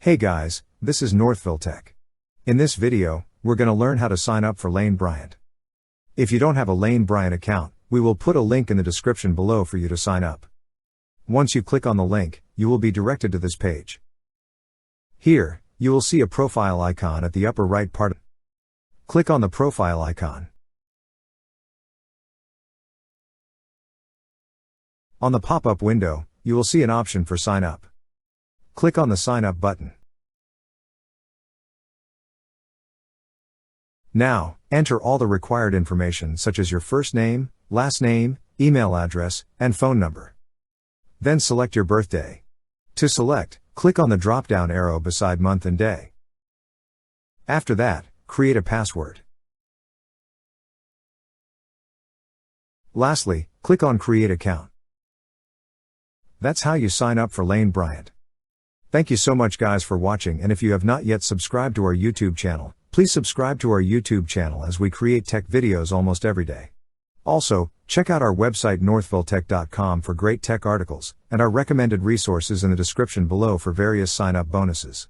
Hey guys, this is Northville Tech. In this video, we're going to learn how to sign up for Lane Bryant. If you don't have a Lane Bryant account, we will put a link in the description below for you to sign up. Once you click on the link, you will be directed to this page. Here, you will see a profile icon at the upper right part. Click on the profile icon. On the pop-up window, you will see an option for sign up. Click on the sign up button. Now, enter all the required information such as your first name, last name, email address, and phone number. Then select your birthday. To select, click on the drop-down arrow beside month and day. After that, create a password. Lastly, click on Create Account. That's how you sign up for Lane Bryant. Thank you so much guys for watching, and if you have not yet subscribed to our YouTube channel, please subscribe to our YouTube channel as we create tech videos almost every day. Also, check out our website northvilletech.com for great tech articles, and our recommended resources in the description below for various sign-up bonuses.